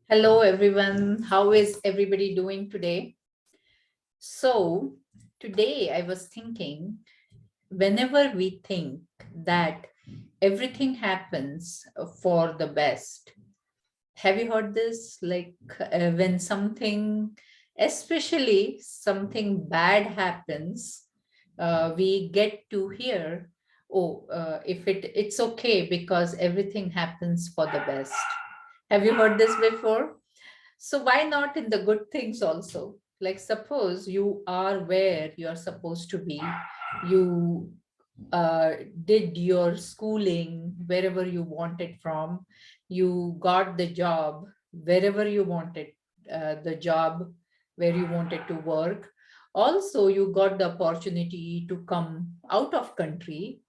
Hello, everyone. How is everybody doing today? So, today I was thinking whenever we think that everything happens for the best, have you heard this? Like when something, especially something bad happens, we get to hear, oh, if it's okay because everything happens for the best. Have you heard this before? So why not in the good things also? Like suppose you are where you're supposed to be. You did your schooling wherever you wanted from. You got the job wherever you wanted, the job where you wanted to work. Also, you got the opportunity to come out of country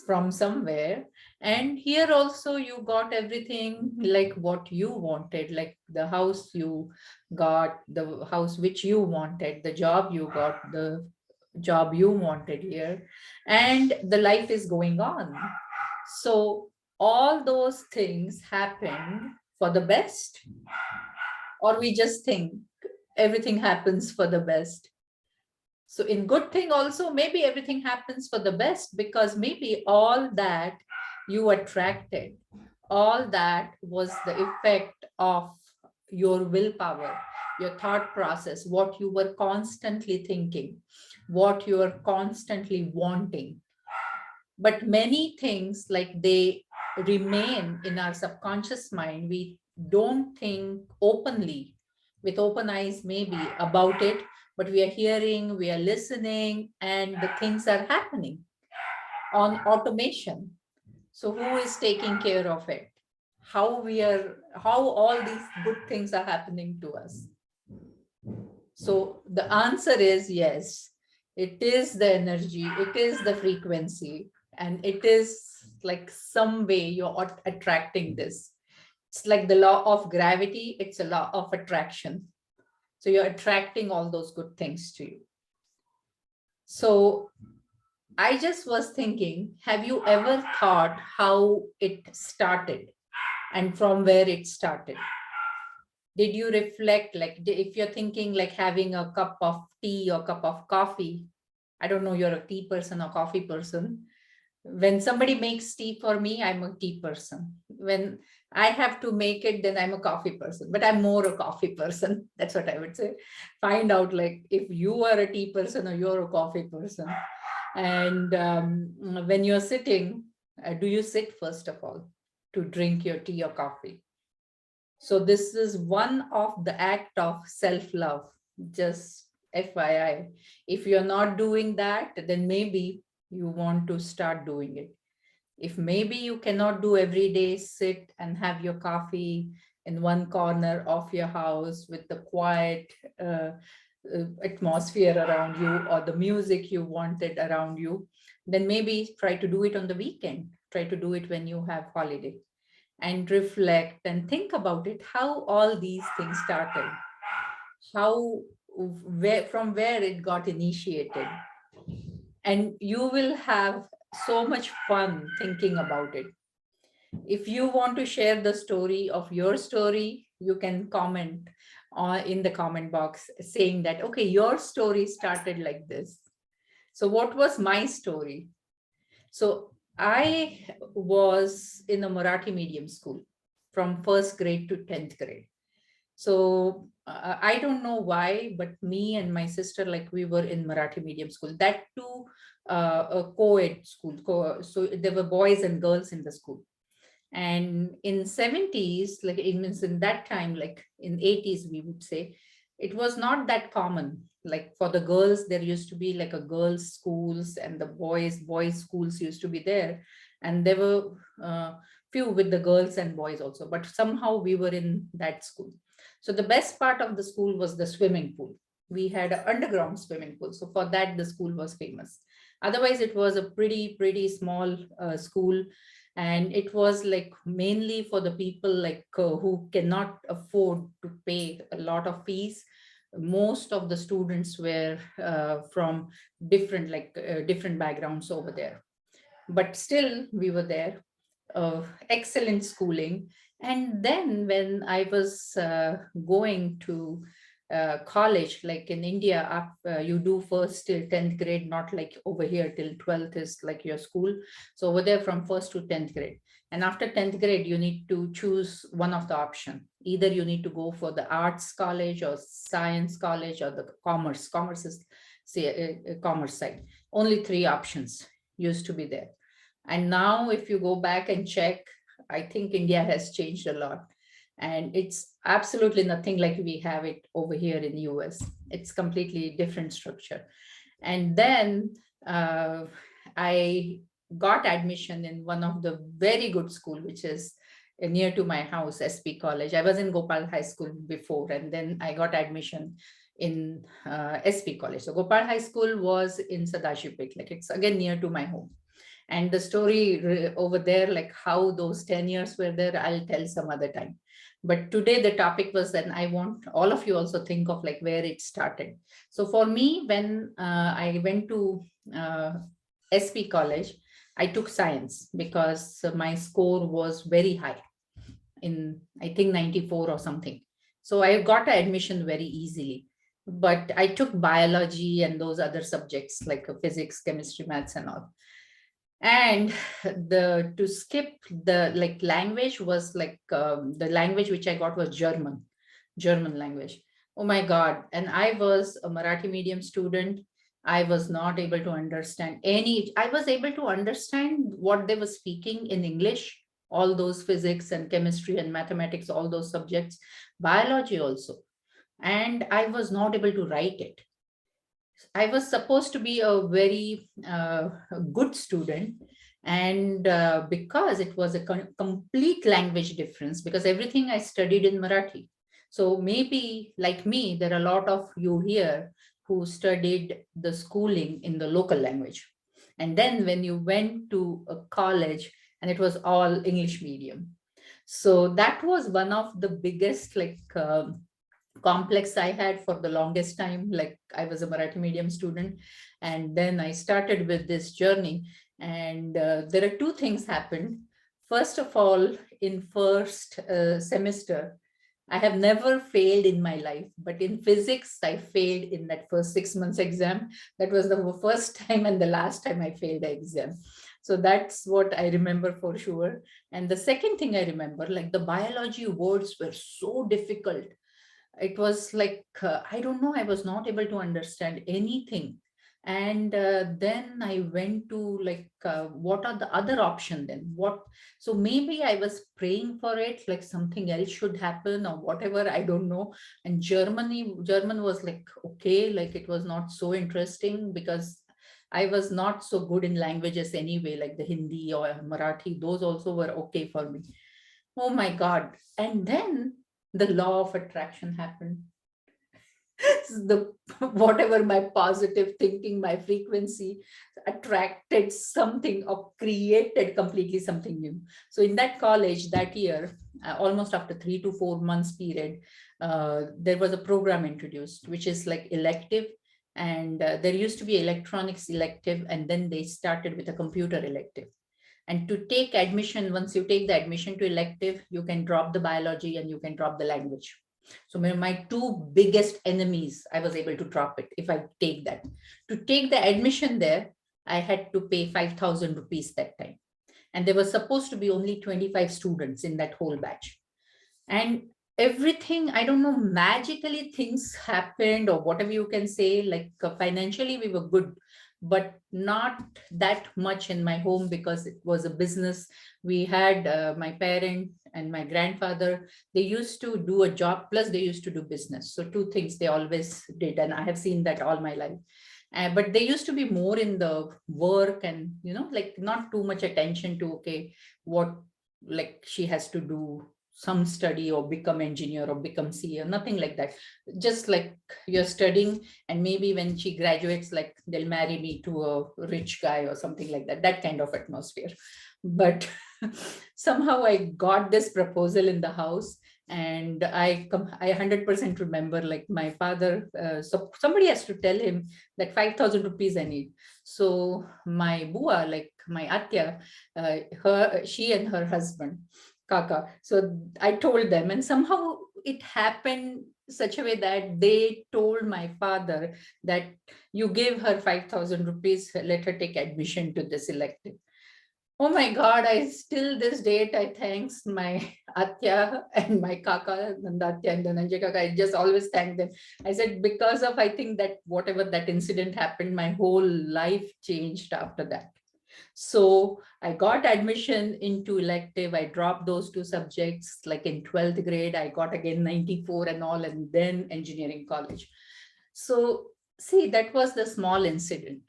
from somewhere, and here also you got everything like what you wanted, like the house you got, the house which you wanted, the job you got, the job you wanted here, and the life is going on. So all those things happened for the best, or we just think everything happens for the best. So in good thing also, maybe everything happens for the best, because maybe all that you attracted, all that was the effect of your willpower, your thought process, what you were constantly thinking, what you were constantly wanting. But many things, like, they remain in our subconscious mind. We don't think openly, with open eyes maybe, about it, but we are hearing, we are listening, and the things are happening on automation. So who is taking care of it? How all these good things are happening to us? So the answer is yes. It is the energy, it is the frequency, and it is like some way you're attracting this. It's like the law of gravity, it's a law of attraction. So you're attracting all those good things to you. So I just was thinking, have you ever thought how it started and from where it started? Did you reflect, like, if you're thinking like having a cup of tea or cup of coffee? I don't know, you're a tea person or coffee person. When somebody makes tea for me, I'm a tea person. When I have to make it, then I'm a coffee person, but I'm more a coffee person. That's what I would say. Find out, like, if you are a tea person or you're a coffee person. And when you're sitting, do you sit first of all to drink your tea or coffee? So this is one of the act of self-love. Just FYI, if you're not doing that, then maybe you want to start doing it. If maybe you cannot do every day, sit and have your coffee in one corner of your house with the quiet atmosphere around you, or the music you wanted around you, then maybe try to do it on the weekend. Try to do it when you have holiday, and reflect and think about it, how all these things started, how, from where it got initiated. And you will have so much fun thinking about it. If you want to share the story of your story, you can comment in the comment box saying that, okay, your story started like this. So what was my story? So I was in a Marathi medium school from first grade to 10th grade. So I don't know why, but me and my sister, like, we were in Marathi medium school. That too, a co-ed school. So there were boys and girls in the school. And in 70s, like, it means in that time, like in 80s, we would say, it was not that common. Like for the girls, there used to be like a girls' schools, and the boys' schools used to be there. And there were few with the girls and boys also, but somehow we were in that school. So the best part of the school was the swimming pool. We had an underground swimming pool. So for that, the school was famous. Otherwise, it was a pretty small school, and it was like mainly for the people, like who cannot afford to pay a lot of fees. Most of the students were from different backgrounds over there, but still we were there. Excellent schooling. And then when I was going to college, like in India, you do first till 10th grade, not like over here till 12th is like your school. So over there from first to 10th grade. And after 10th grade, you need to choose one of the option. Either you need to go for the arts college or science college or the commerce. Commerce is say, commerce side. Only three options used to be there. And now if you go back and check, I think India has changed a lot. And it's absolutely nothing like we have it over here in the US. It's completely different structure. And then I got admission in one of the very good school, which is near to my house, SP College. I was in Gopal High School before, and then I got admission in SP College. So Gopal High School was in Sadashipet, like it's again near to my home. And the story over there, like how those 10 years were there, I'll tell some other time. But today the topic was, then I want all of you also think of like where it started. So for me, when I went to uh, SP College, I took science because my score was very high in, I think, 94 or something. So I got admission very easily. But I took biology and those other subjects like physics, chemistry, maths, and all. And the to skip the like language was like the language which I got was German language. Oh my god. And I was a Marathi medium student. I was not able to understand any. I was able to understand what they were speaking in English, all those physics and chemistry and mathematics, all those subjects, biology also. And I was not able to write it. I was supposed to be a very good student, and because it was a complete language difference, because everything I studied in Marathi. So maybe like me, there are a lot of you here who studied the schooling in the local language. And then when you went to a college, and it was all English medium. So that was one of the biggest like complex I had for the longest time. Like I was a Marathi medium student, and then I started with this journey. And there are two things happened. First of all, in first semester, I have never failed in my life, but in physics, I failed in that first 6 months exam. That was the first time and the last time I failed the exam. So that's what I remember for sure. And the second thing I remember, like the biology words were so difficult. It was like I don't know, I was not able to understand anything. And then I went to like what are the other option then, what. So maybe I was praying for it, like something else should happen or whatever, I don't know. And German was like okay, like it was not so interesting because I was not so good in languages anyway, like the Hindi or Marathi, those also were okay for me. Oh my God. And then the law of attraction happened. The whatever my positive thinking, my frequency attracted something or created completely something new. So in that college that year, almost after 3 to 4 months period, there was a program introduced, which is like elective. And there used to be electronics elective, and then they started with a computer elective. And to take admission, once you take the admission to elective, you can drop the biology and you can drop the language. So my two biggest enemies, I was able to drop it if I take that. To take the admission there, I had to pay 5,000 rupees that time. And there was supposed to be only 25 students in that whole batch. And everything, I don't know, magically things happened or whatever you can say, like financially we were good, but not that much in my home because it was a business. We had my parent and my grandfather, they used to do a job plus they used to do business. So two things they always did, and I have seen that all my life. But they used to be more in the work and like not too much attention to okay, what, like she has to do some study or become engineer or become CEO, nothing like that. Just like you're studying, and maybe when she graduates, like they'll marry me to a rich guy or something like that, that kind of atmosphere. But somehow I got this proposal in the house, and I 100% remember, like my father, so somebody has to tell him that 5,000 rupees I need. So my bua, like my atya, she and her husband, Kaka. So I told them, and somehow it happened such a way that they told my father that you give her 5,000 rupees, let her take admission to this elective. Oh my God, I still this date, I thanks my Atya and my Kaka, Nandatya and Dhananjay Kaka. I just always thank them. I said, because of, I think that whatever that incident happened, my whole life changed after that. So I got admission into elective. I dropped those two subjects. Like in 12th grade, I got again 94 and all, and then engineering college. So see, that was the small incident.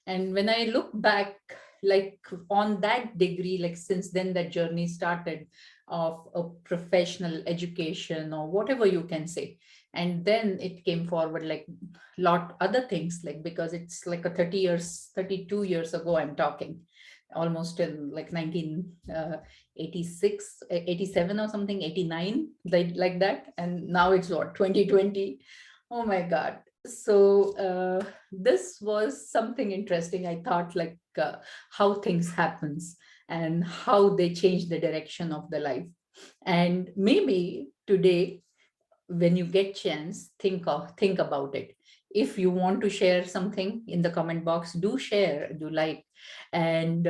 And when I look back, like on that degree, like since then that journey started of a professional education or whatever you can say. And then it came forward like lot other things, like because it's like a 30 years, 32 years ago, I'm talking almost in like 1986, 87 or something, 89, like that. And now it's what, 2020. Oh my God. So this was something interesting. I thought like how things happens and how they change the direction of the life. And maybe today, when you get chance, think about it. If you want to share something in the comment box, do share, do like, and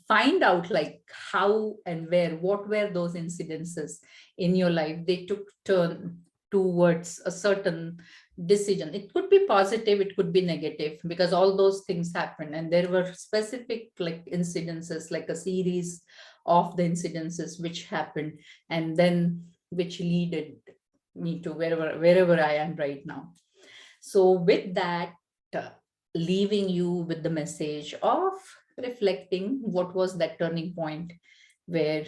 find out like how and where, what were those incidences in your life they took turn towards a certain decision. It could be positive, it could be negative, because all those things happen, and there were specific like incidences, like a series of the incidences which happened, and then which leaded me to wherever I am right now. So with that, uh, leaving you with the message of reflecting what was that turning point where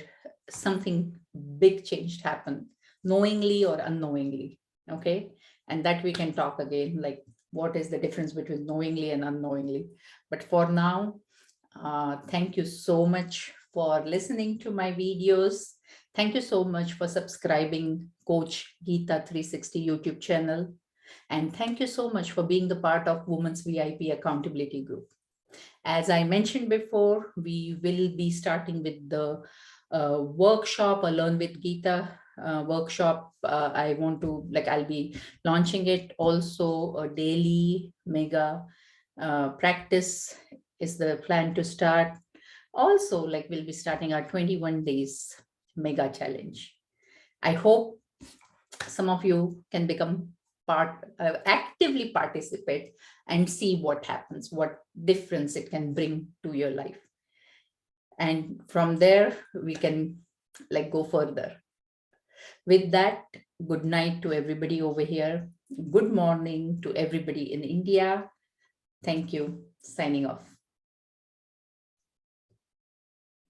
something big changed happened, knowingly or unknowingly. Okay. And that we can talk again, like what is the difference between knowingly and unknowingly. But for now, thank you so much for listening to my videos. Thank you so much for subscribing Coach Geeta 360 YouTube channel. And thank you so much for being the part of Women's VIP Accountability Group. As I mentioned before, we will be starting with the workshop, a Learn with Geeta workshop. I want to, like, I'll be launching it. Also, a daily mega practice is the plan to start. Also, like, we'll be starting our 21 days mega challenge. I hope some of you can become actively participate and see what happens, what difference it can bring to your life. And from there, we can like go further. With that, good night to everybody over here. Good morning to everybody in India. Thank you. Signing off.